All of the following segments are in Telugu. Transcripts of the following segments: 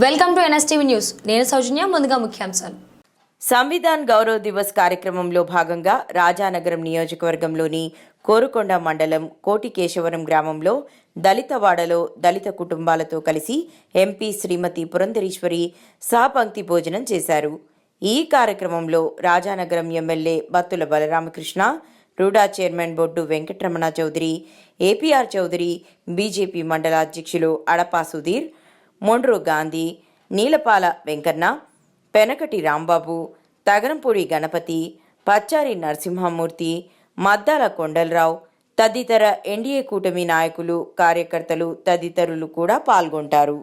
Welcome to NSTV news. నేను సౌజన్య. ముందుగా ముఖ్యాంశాలు. సంవిధాన్ గౌరవ్ దివస్ కార్యక్రమంలో భాగంగా రాజానగరం నియోజకవర్గంలోని కోరుకొండ మండలం కోటికేశవరం గ్రామంలో దళితవాడలో దళిత కుటుంబాలతో కలిసి ఎంపీ శ్రీమతి పురంధరేశ్వరి సహపంక్తి భోజనం చేశారు. ఈ కార్యక్రమంలో రాజానగరం ఎమ్మెల్యే బత్తుల బలరామకృష్ణ, రూడా చైర్మన్ బొడ్డు వెంకటరమణ చౌదరి, ఏపీఆర్ చౌదరి, బీజేపీ మండల అధ్యక్షులు అడపా సుధీర్, మొండ్రు గాంధీ, నీలపాల వెంకన్న, పెనకటి రాంబాబు, తగరంపూడి గణపతి, పచ్చారి నరసింహమూర్తి, మద్దాల కొండలరావు తదితర ఎన్డీఏ కూటమి నాయకులు, కార్యకర్తలు తదితరులు కూడా పాల్గొంటారు.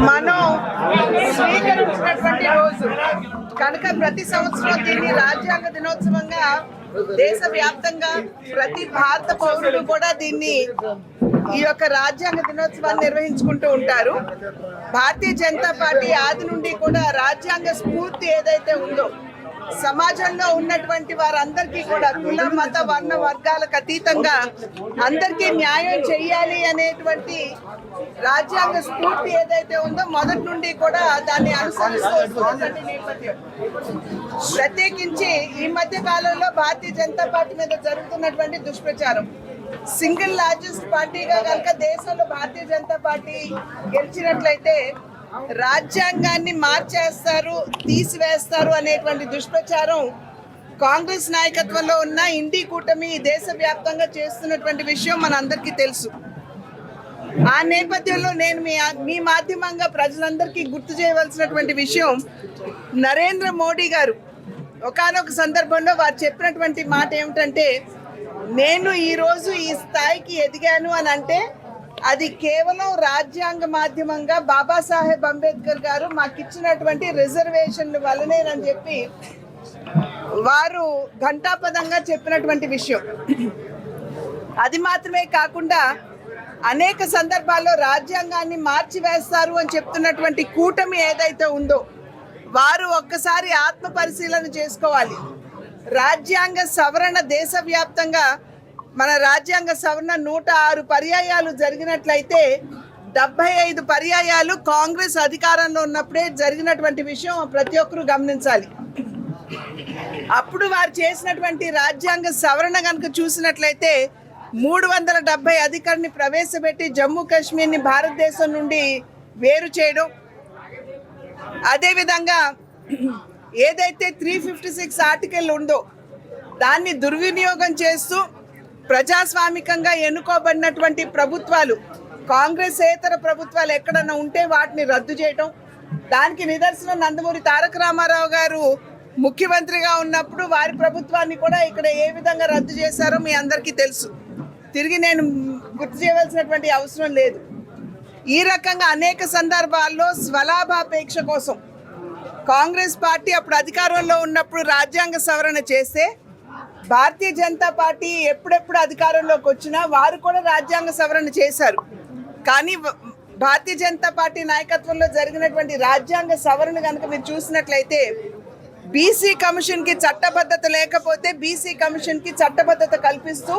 మనం స్వీకరించినటువంటి రోజు కనుక ప్రతి సంవత్సరం దీన్ని రాజ్యాంగ దినోత్సవంగా దేశవ్యాప్తంగా ప్రతి భారత పౌరులు కూడా దీన్ని ఈ యొక్క రాజ్యాంగ దినోత్సవాన్ని నిర్వహించుకుంటూ ఉంటారు. భారతీయ జనతా పార్టీ ఆది నుండి కూడా రాజ్యాంగ స్ఫూర్తి ఏదైతే ఉందో సమాజంలో ఉన్నటువంటి వారందరికీ కూడా కుల మత వర్ణ వర్గాలకు అతీతంగా అందరికీ న్యాయం చేయాలి అనేటువంటి రాజ్యాంగ స్ఫూర్తి ఏదైతే ఉందో మొదటి నుండి కూడా దాన్ని అనుసరిస్తూ వస్తున్నటువంటి నేపథ్యం. ప్రత్యేకించి ఈ మధ్య కాలంలో భారతీయ జనతా పార్టీ మీద జరుగుతున్నటువంటి దుష్ప్రచారం, సింగిల్ లార్జెస్ట్ పార్టీగా కనుక దేశంలో భారతీయ జనతా పార్టీ గెలిచినట్లయితే రాజ్యాంగాన్ని మార్చేస్తారు, తీసివేస్తారు అనేటువంటి దుష్ప్రచారం కాంగ్రెస్ నాయకత్వంలో ఉన్న ఇండి కూటమి దేశవ్యాప్తంగా చేస్తున్నటువంటి విషయం మనందరికీ తెలుసు. ఆ నేపథ్యంలో నేను మీ మాధ్యమంగా ప్రజలందరికీ గుర్తు చేయవలసినటువంటి విషయం, నరేంద్ర మోడీ గారు ఒకానొక సందర్భంలో వారు చెప్పినటువంటి మాట ఏమిటంటే, నేను ఈరోజు ఈ స్థాయికి ఎదిగాను అని అంటే అది కేవలం రాజ్యాంగ మాధ్యమంగా బాబాసాహెబ్ అంబేద్కర్ గారు మాకు ఇచ్చినటువంటి రిజర్వేషన్ల వల్లనేనని చెప్పి వారు ఘంటాపదంగా చెప్పినటువంటి విషయం. అది మాత్రమే కాకుండా అనేక సందర్భాల్లో రాజ్యాంగాన్ని మార్చివేస్తారు అని చెప్తున్నటువంటి కూటమి ఏదైతే ఉందో వారు ఒక్కసారి ఆత్మ పరిశీలన చేసుకోవాలి. రాజ్యాంగ సవరణ దేశవ్యాప్తంగా మన రాజ్యాంగ సవరణ 106 పర్యాయాలు జరిగినట్లయితే 75 పర్యాయాలు కాంగ్రెస్ అధికారంలో ఉన్నప్పుడే జరిగినటువంటి విషయం ప్రతి ఒక్కరూ గమనించాలి. అప్పుడు వారు చేసినటువంటి రాజ్యాంగ సవరణ కనుక చూసినట్లయితే 370 అధికారిని ప్రవేశపెట్టి జమ్మూ కాశ్మీర్ని భారతదేశం నుండి వేరు చేయడం, అదేవిధంగా ఏదైతే 356 ఆర్టికల్ ఉందో దాన్ని దుర్వినియోగం చేస్తూ ప్రజాస్వామికంగా ఎన్నుకోబడినటువంటి ప్రభుత్వాలు, కాంగ్రెసేతర ప్రభుత్వాలు ఎక్కడన్నా ఉంటే వాటిని రద్దు చేయడం. దానికి నిదర్శనం నందమూరి తారక రామారావు గారు ముఖ్యమంత్రిగా ఉన్నప్పుడు వారి ప్రభుత్వాన్ని కూడా ఇక్కడ ఏ విధంగా రద్దు చేశారో మీ అందరికీ తెలుసు. తిరిగి నేను గుర్తు చేయవలసినటువంటి అవసరం లేదు. ఈ రకంగా అనేక సందర్భాల్లో స్వలాభాపేక్ష కోసం కాంగ్రెస్ పార్టీ అప్పుడు అధికారంలో ఉన్నప్పుడు రాజ్యాంగ సవరణ చేస్తే భారతీయ జనతా పార్టీ ఎప్పుడెప్పుడు అధికారంలోకి వచ్చినా వారు కూడా రాజ్యాంగ సవరణ చేశారు. కానీ భారతీయ జనతా పార్టీ నాయకత్వంలో జరిగినటువంటి రాజ్యాంగ సవరణ కనుక మీరు చూసినట్లయితే బీసీ కమిషన్కి చట్టబద్ధత లేకపోతే బీసీ కమిషన్కి చట్టబద్ధత కల్పిస్తూ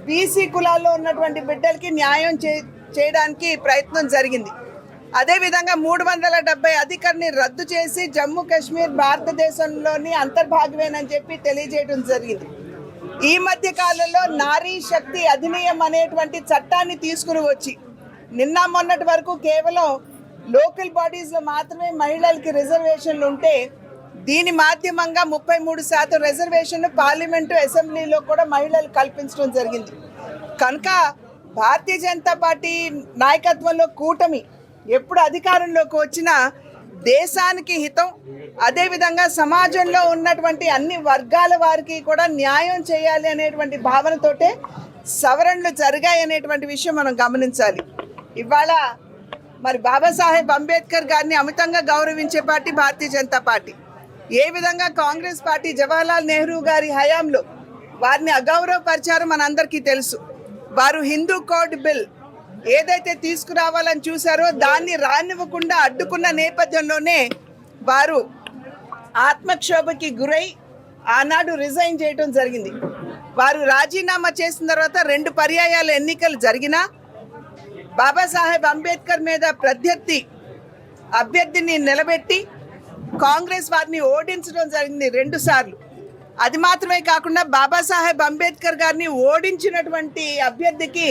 బీసీ కులాల్లో ఉన్నటువంటి బిడ్డలకి న్యాయం చేయడానికి ప్రయత్నం జరిగింది. అదేవిధంగా 370 అధికారిని రద్దు చేసి జమ్మూ కాశ్మీర్ భారతదేశంలోని అంతర్భాగమేనని చెప్పి తెలియజేయడం జరిగింది. ఈ మధ్య కాలంలో నారీ శక్తి అధినియం అనేటువంటి చట్టాన్ని తీసుకుని వచ్చి నిన్న మొన్నటి వరకు కేవలం లోకల్ బాడీస్లో మాత్రమే మహిళలకి రిజర్వేషన్లు ఉంటే దీని మాధ్యమంగా 33% రిజర్వేషన్లు పార్లమెంటు అసెంబ్లీలో కూడా మహిళలు కల్పించడం జరిగింది. కనుక భారతీయ జనతా పార్టీ నాయకత్వంలో కూటమి ఎప్పుడు అధికారంలోకి వచ్చినా దేశానికి హితం, అదేవిధంగా సమాజంలో ఉన్నటువంటి అన్ని వర్గాల వారికి కూడా న్యాయం చేయాలి అనేటువంటి భావనతోటే సవరణలు జరిగాయి అనేటువంటి విషయం మనం గమనించాలి. ఇవాళ మరి బాబాసాహెబ్ అంబేద్కర్ గారిని అమితంగా గౌరవించే పార్టీ భారతీయ జనతా పార్టీ. ఏ విధంగా కాంగ్రెస్ పార్టీ జవహర్లాల్ నెహ్రూ గారి హయాంలో వారిని అగౌరవపరిచారో మనందరికీ తెలుసు. వారు హిందూ కోడ్ బిల్ ఏదైతే తీసుకురావాలని చూశారో దాన్ని రానివ్వకుండా అడ్డుకున్న నేపథ్యంలోనే వారు ఆత్మక్షోభకి గురై ఆనాడు రిజైన్ చేయడం జరిగింది. వారు రాజీనామా చేసిన తర్వాత 2 పర్యాయాల ఎన్నికలు జరిగినా బాబాసాహెబ్ అంబేద్కర్ మీద అభ్యర్థిని నిలబెట్టి కాంగ్రెస్ వారిని ఓడించడం జరిగింది 2 సార్లు. అది మాత్రమే కాకుండా బాబాసాహెబ్ అంబేద్కర్ గారిని ఓడించినటువంటి అభ్యర్థికి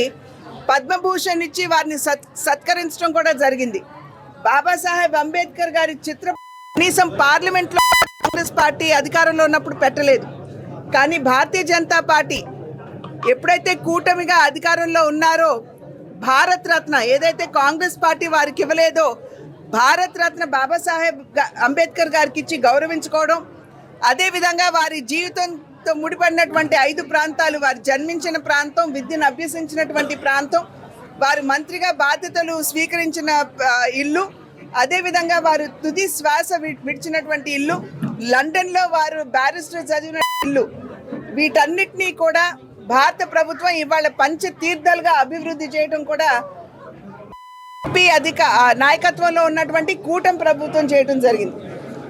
పద్మభూషణ్ ఇచ్చి వారిని సత్కరించడం కూడా జరిగింది. బాబాసాహెబ్ అంబేద్కర్ గారి చిత్రం కనీసం పార్లమెంట్లో కాంగ్రెస్ పార్టీ అధికారంలో ఉన్నప్పుడు పెట్టలేదు. కానీ భారతీయ జనతా పార్టీ ఎప్పుడైతే కూటమిగా అధికారంలో ఉన్నారో భారత్ రత్న ఏదైతే కాంగ్రెస్ పార్టీ వారికి ఇవ్వలేదో భారత్ రత్న బాబాసాహెబ్ అంబేద్కర్ గారికి ఇచ్చి గౌరవించుకోవడం, అదేవిధంగా వారి జీవితంతో ముడిపడినటువంటి 5 ప్రాంతాలు, వారు జన్మించిన ప్రాంతం, విద్యను అభ్యసించినటువంటి ప్రాంతం, వారు మంత్రిగా బాధ్యతలు స్వీకరించిన ఇల్లు, అదేవిధంగా వారు తుది శ్వాస విడిచినటువంటి ఇల్లు, లండన్లో వారు బ్యారిస్టర్ చదివిన ఇల్లు, వీటన్నిటినీ కూడా భారత ప్రభుత్వం ఇవాళ పంచతీర్థాలుగా అభివృద్ధి చేయడం కూడా నాయకత్వంలో ఉన్నటువంటి కూటమి ప్రభుత్వం చేయడం జరిగింది.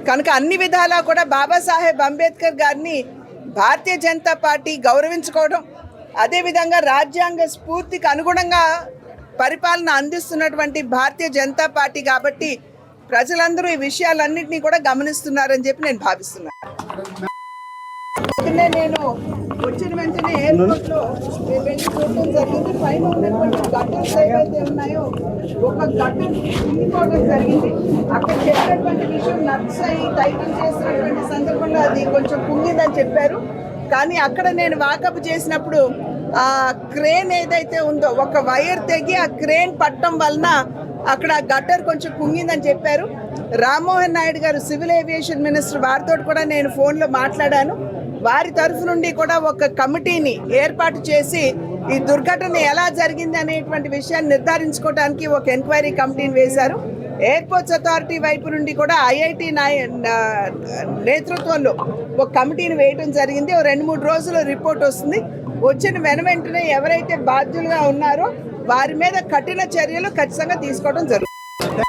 కనుక అన్ని విధాలా కూడా బాబాసాహెబ్ అంబేద్కర్ గారిని భారతీయ జనతా పార్టీ గౌరవించుకోవడం, అదేవిధంగా రాజ్యాంగ స్ఫూర్తికి అనుగుణంగా పరిపాలన అందిస్తున్నటువంటి భారతీయ జనతా పార్టీ కాబట్టి ప్రజలందరూ ఈ విషయాలన్నింటినీ కూడా గమనిస్తున్నారని చెప్పి నేను భావిస్తున్నాను. నేను వచ్చిన వెంటనే ఎయిర్పోర్ట్ లో వెళ్ళి చూడటం జరిగింది. పైన ఉన్నటువంటి గట్టర్స్ ఏవైతే ఉన్నాయో ఒక గట్టర్ కుంగిపోవడం జరిగింది. అక్కడ చెప్పినటువంటి విషయం నట్స్ అయ్యి టైటిల్ చేసినటువంటి సందర్భంలో అది కొంచెం కుంగిందని చెప్పారు. కానీ అక్కడ నేను వాకప్ చేసినప్పుడు ఆ క్రేన్ ఏదైతే ఉందో ఒక వైర్ తెగి ఆ క్రేన్ పట్టడం వలన అక్కడ గట్టర్ కొంచెం కుంగిందని చెప్పారు. రామ్మోహన్ నాయుడు గారు సివిల్ ఏవియేషన్ మినిస్టర్, వారితో కూడా నేను ఫోన్లో మాట్లాడాను. వారి తరఫు నుండి కూడా ఒక కమిటీని ఏర్పాటు చేసి ఈ దుర్ఘటన ఎలా జరిగింది అనేటువంటి విషయాన్ని నిర్ధారించుకోవడానికి ఒక ఎంక్వైరీ కమిటీని వేశారు. ఎయిర్పోర్ట్స్ అథారిటీ వైపు నుండి కూడా ఐఐటి నేతృత్వంలో ఒక కమిటీని వేయడం జరిగింది. 2-3 రోజుల్లో రిపోర్ట్ వస్తుంది. వచ్చిన వెంటనే ఎవరైతే బాధ్యులుగా ఉన్నారో వారి మీద కఠిన చర్యలు ఖచ్చితంగా తీసుకోవడం జరుగుతుంది.